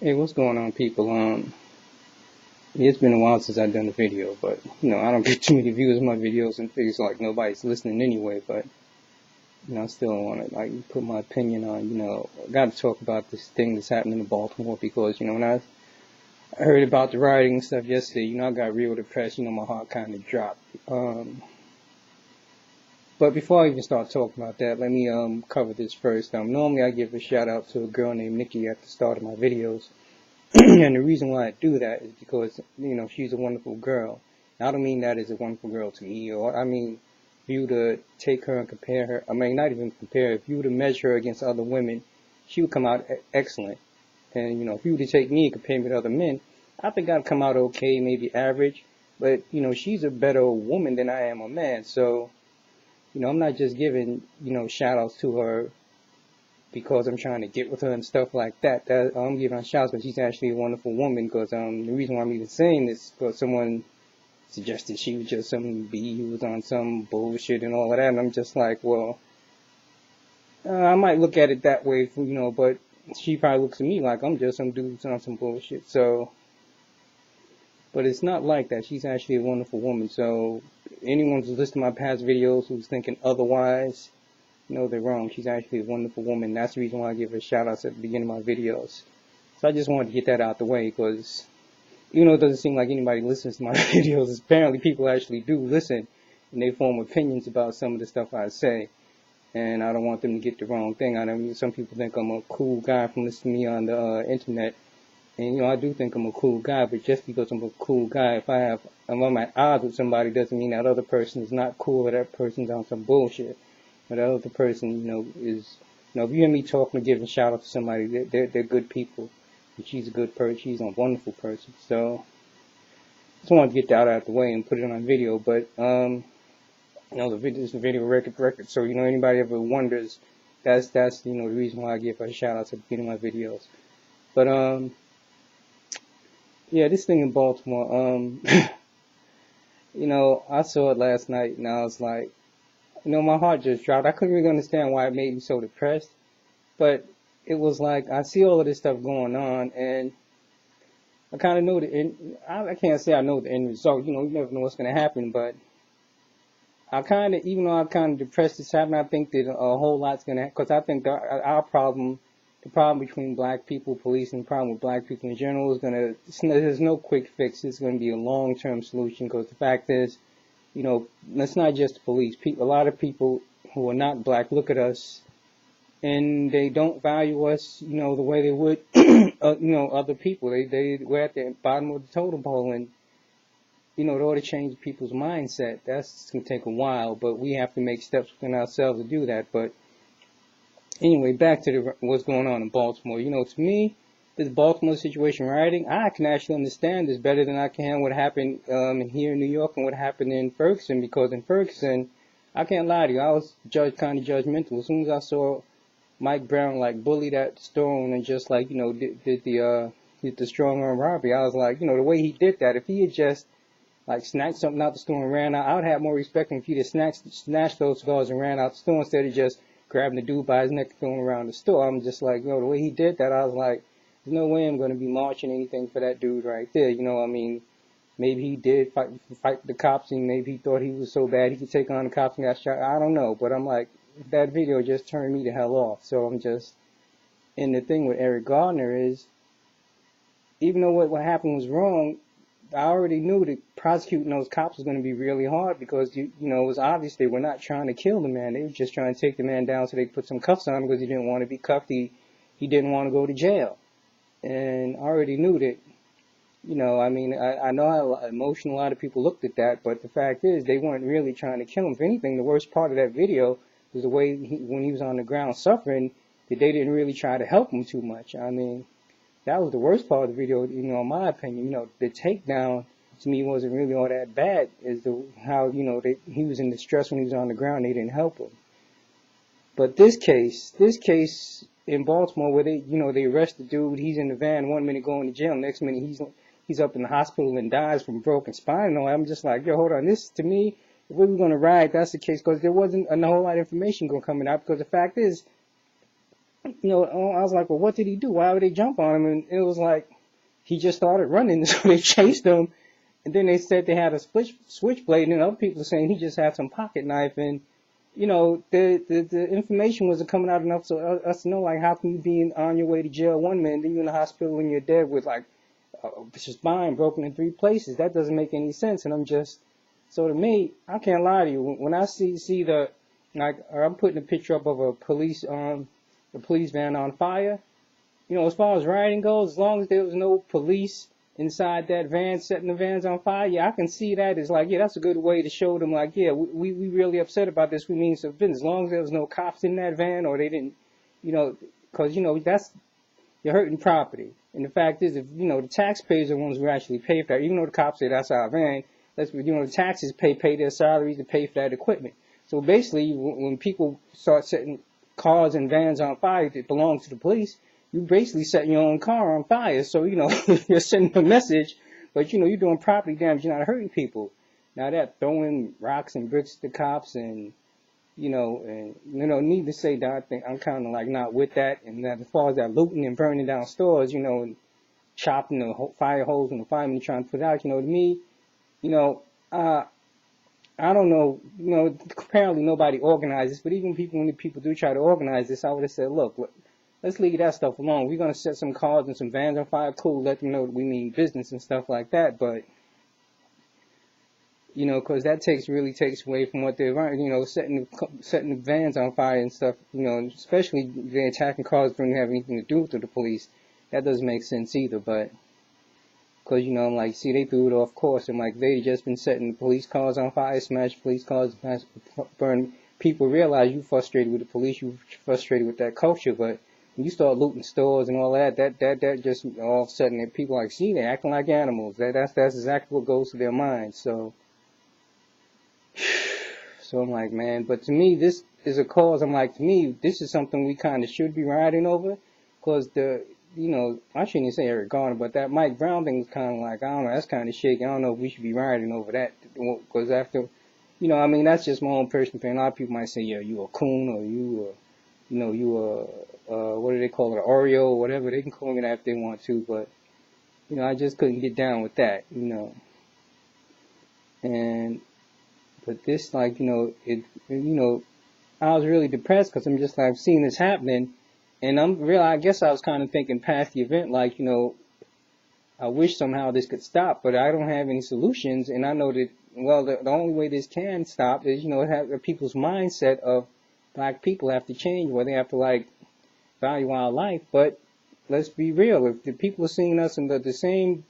Hey, what's going on, people? It's been a while since I've done a video, but I don't get too many views on my videos and figures like nobody's listening anyway. But I still want to put my opinion on. I got to talk about this thing that's happening in Baltimore because when I heard about the rioting and stuff yesterday, I got real depressed. My heart kind of dropped. But before I even start talking about that, let me cover this first. Normally I give a shout out to a girl named Nikki at the start of my videos. And the reason why I do that is because, she's a wonderful girl. I don't mean that as a wonderful girl to me, or I mean, if you were to take her and compare her, I mean, not even compare, if you were to measure her against other women, she would come out excellent. And, if you were to take me and compare me with other men, I think I'd come out okay, maybe average. But, she's a better woman than I am a man. So, I'm not just giving, shout outs to her because I'm trying to get with her and stuff like that. I'm giving her shouts, but she's actually a wonderful woman. Because the reason why I'm even saying this is because someone suggested she was just some B who was on some bullshit and all of that, and I'm just like, well, I might look at it that way, but she probably looks at me like I'm just some dude who's on some bullshit. So, but it's not like that. She's actually a wonderful woman. So, anyone who's listening to my past videos who's thinking otherwise, no, they're wrong. She's actually a wonderful woman. That's the reason why I give her shout-outs at the beginning of my videos. So I just wanted to get that out the way because even though it doesn't seem like anybody listens to my videos, apparently people actually do listen and they form opinions about some of the stuff I say. And I don't want them to get the wrong thing. I mean, some people think I'm a cool guy from listening to me on the internet. And, I do think I'm a cool guy, but just because I'm a coll guy, if I'm at odds with somebody doesn't mean that other person is not cool or that person's on some bullshit. But the other person, is, if you hear me talking or giving shout out to somebody, they're good people. And she's a good person. She's a wonderful person. So, just wanted to get that out of the way and put it on video. But, the video is a video record. So, anybody ever wonders, that's the reason why I give her shout outs at the beginning of my videos. But, yeah, this thing in Baltimore, I saw it last night and I was like, my heart just dropped. I couldn't really understand why it made me so depressed. But it was like, I see all of this stuff going on, and I kind of know the end. I can't say I know the end result. You never know what's going to happen. But even though I'm kind of depressed this happening, I think that a whole lot's going to happen. Because I think our problem, the problem between black people, police, and the problem with black people in general is there's no quick fix. It's going to be a long-term solution. Because the fact is, it's not just the police. A lot of people who are not black look at us and they don't value us, the way they would, other people. We're at the bottom of the totem pole, and, in order to change people's mindset, that's going to take a while, but we have to make steps within ourselves to do that. But anyway, back to what's going on in Baltimore. To me, this Baltimore situation rioting, I can actually understand this better than I can what happened here in New York and what happened in Ferguson, because in Ferguson, I can't lie to you, I was kind of judgmental. As soon as I saw Mike Brown bully that stone and just did the strong arm robbery, I was like, the way he did that, if he had just snatched something out the store and ran out, I would have more respect than if he'd have snatched those cigars and ran out the store instead of just grabbing the dude by his neck and throwing around the store. I'm just like, the way he did that, I was like, there's no way I'm going to be marching anything for that dude right there. Maybe he did fight the cops, and maybe he thought he was so bad he could take on the cops and got shot. I don't know, but I'm like, that video just turned me the hell off. So I'm just, and the thing with Eric Gardner is, even though what happened was wrong, I already knew that prosecuting those cops was going to be really hard because, it was obvious they were not trying to kill the man. They were just trying to take the man down so they could put some cuffs on him because he didn't want to be cuffed. He didn't want to go to jail. And I already knew that, I know how emotional a lot of people looked at that, but the fact is they weren't really trying to kill him. If anything, the worst part of that video was the way when he was on the ground suffering, that they didn't really try to help him too much. That was the worst part of the video, in my opinion. The takedown to me wasn't really all that bad, is how he was in distress when he was on the ground. They didn't help him. But this case in Baltimore, where they arrest the dude, he's in the van 1 minute going to jail, next minute he's up in the hospital and dies from broken spine and all. I'm just like, yo, hold on. This, to me, if we were going to riot, that's the case, because there wasn't a whole lot of information going coming out, because the fact is, I was like, well, what did he do? Why would they jump on him? And it was like, he just started running, so they chased him. And then they said they had a switchblade, and other people saying he just had some pocket knife. And, the information wasn't coming out enough so us to know, like, how can you be on your way to jail one minute, then you're in the hospital and you're dead with, like, spine broken in 3 places? That doesn't make any sense. And so to me, I can't lie to you. When I see I'm putting a picture up of a police van on fire. As far as rioting goes, as long as there was no police inside that van setting the vans on fire, yeah, I can see that as like, yeah, that's a good way to show them, like, yeah, we really upset about this. We mean some business. As long as there was no cops in that van, or they didn't, because, that's, you're hurting property. And the fact is, if, the taxpayers are the ones who actually pay for that, even though the cops say that's our van, the taxes pay their salaries to pay for that equipment. So basically, when people start setting cars and vans on fire that belong to the police, you basically setting your own car on fire. So, you're sending a message, but, you're doing property damage. You're not hurting people. Now that throwing rocks and bricks at the cops and, need to say that I think I'm kind of like not with that. And that as far as that looting and burning down stores, and chopping the fire hose and the firemen trying to put out, to me, I don't know, apparently nobody organizes, but even when the people do try to organize this, I would have said, look, let's leave that stuff alone. We're going to set some cars and some vans on fire, cool, let them know that we mean business and stuff like that, but, because that really takes away from what they're running, setting the vans on fire and stuff, especially they're attacking cars that don't have anything to do with the police. That doesn't make sense either, but, because, I'm like, see, they threw it off course. I'm like, they just been setting police cars on fire, smash police cars, burn. People realize you frustrated with the police, you frustrated with that culture, but when you start looting stores and all that just all of a sudden people like, see, they're acting like animals. That's exactly what goes to their minds. So I'm like, man, but to me, this is a cause. I'm like, to me, this is something we kind of should be riding over, because I shouldn't say Eric Garner, but that Mike Brown thing is kind of like, I don't know, that's kind of shaky. I don't know if we should be riding over that, because after, that's just my own personal opinion. A lot of people might say, yeah, you a coon, or you what do they call it, an Oreo, or whatever. They can call me that if they want to, but, I just couldn't get down with that, but this, like, I was really depressed, because I'm just like, seeing this happening. And I guess I was kind of thinking past the event, like, I wish somehow this could stop, but I don't have any solutions. And I know that, well, the only way this can stop is, have people's mindset of black people have to change, where they have to, like, value our life. But let's be real. If the people are seeing us in the same,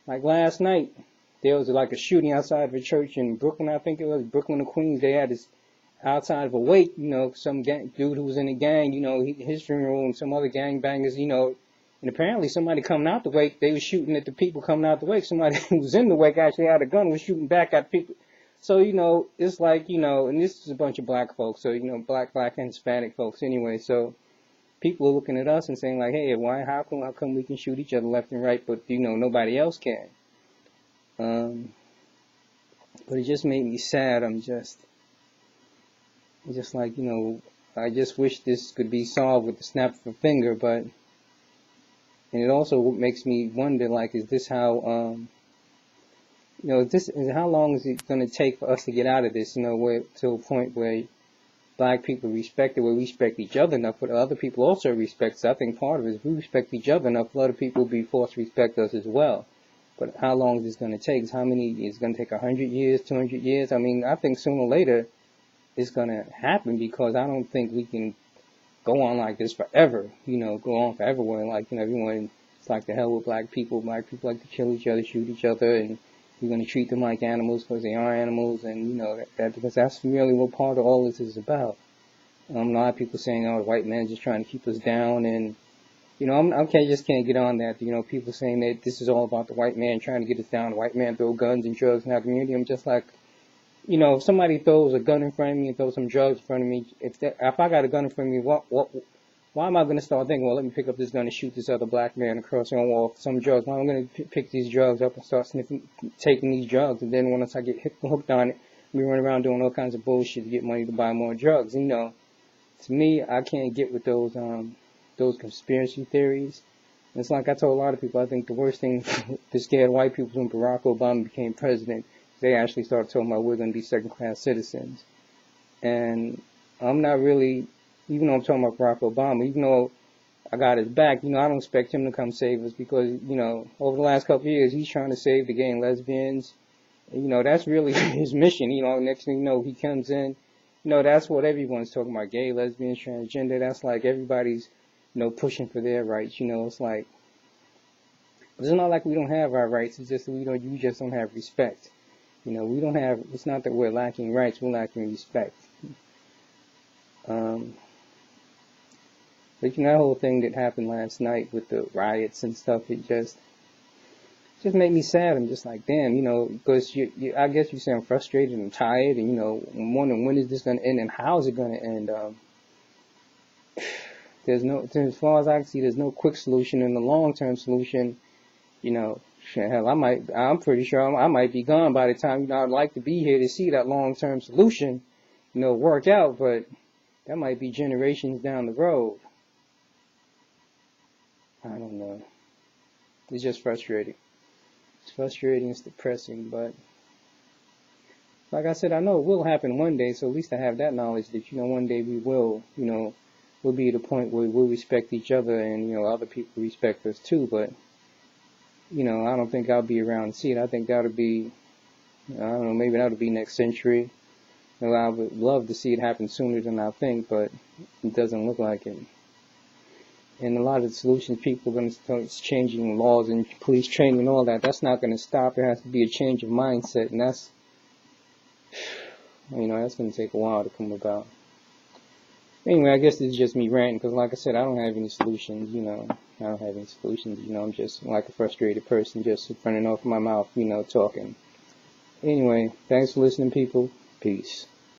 like last night, there was like a shooting outside of a church in Brooklyn, I think it was, Brooklyn or Queens. They had this outside of a wake, some dude who was in a gang, his funeral, and some other gangbangers, and apparently somebody coming out the wake, they were shooting at the people coming out the wake. Somebody who was in the wake actually had a gun, was shooting back at people. So, it's like, and this is a bunch of black folks, so, black and Hispanic folks anyway. So people are looking at us and saying like, hey, how come we can shoot each other left and right, but, nobody else can? But it just made me sad. I'm just like, I just wish this could be solved with the snap of a finger, but, and it also makes me wonder, like, is this how, how long is it going to take for us to get out of this, to a point where black people respect it, where we respect each other enough, but other people also respect us. I think part of it is if we respect each other enough, a lot of people will be forced to respect us as well. But how long is this going to take? Is it going to take 100 years, 200 years? I think sooner or later, it's going to happen, because I don't think we can go on like this forever, go on forever where, like, everyone, it's like the hell with black people. Black people like to kill each other, shoot each other, and we're going to treat them like animals because they are animals, and, because that's really what part of all this is about. A lot of people saying, oh, the white man's just trying to keep us down, and, I just can't get on that. People saying that this is all about the white man trying to get us down, the white man throw guns and drugs in our community. I'm just like, if somebody throws a gun in front of me and throws some drugs in front of me, if I got a gun in front of me, why am I going to start thinking, well, let me pick up this gun and shoot this other black man across the wall for some drugs? Why am I going to pick these drugs up and start taking these drugs? And then once I get hooked on it, we run around doing all kinds of bullshit to get money to buy more drugs, to me, I can't get with those conspiracy theories. It's like I told a lot of people, I think the worst thing to scare white people when Barack Obama became president, they actually started talking about we're going to be second-class citizens. And I'm not really, even though I'm talking about Barack Obama, even though I got his back, I don't expect him to come save us because, over the last couple of years, he's trying to save the gay and lesbians. That's really his mission. Next thing you know, he comes in, that's what everyone's talking about, gay, lesbians, transgender. That's like everybody's, pushing for their rights. It's like, it's not like we don't have our rights. It's just you just don't have respect. We don't have, it's not that we're lacking rights, we're lacking respect. But that whole thing that happened last night with the riots and stuff, it just made me sad. I'm just like, damn, because I guess you say I'm frustrated and tired and, I'm wondering when is this going to end and how is it going to end? As far as I can see, there's no quick solution and the long-term solution, hell, I'm pretty sure I might be gone by the time, I'd like to be here to see that long-term solution, work out, but that might be generations down the road. I don't know. It's just frustrating. It's frustrating, it's depressing, but like I said, I know it will happen one day, so at least I have that knowledge that, one day we will, we'll be at a point where we'll respect each other and, other people respect us too, but, I don't think I'll be around to see it. I think that'll be, I don't know, maybe that'll be next century. I would love to see it happen sooner than I think, but it doesn't look like it. And a lot of the solutions, people are going to start changing laws and police training and all that. That's not going to stop. There has to be a change of mindset, and that's going to take a while to come about. Anyway, I guess this is just me ranting, because like I said, I don't have any solutions, I don't have any solutions, I'm just like a frustrated person, just running off my mouth, talking. Anyway, thanks for listening, people. Peace.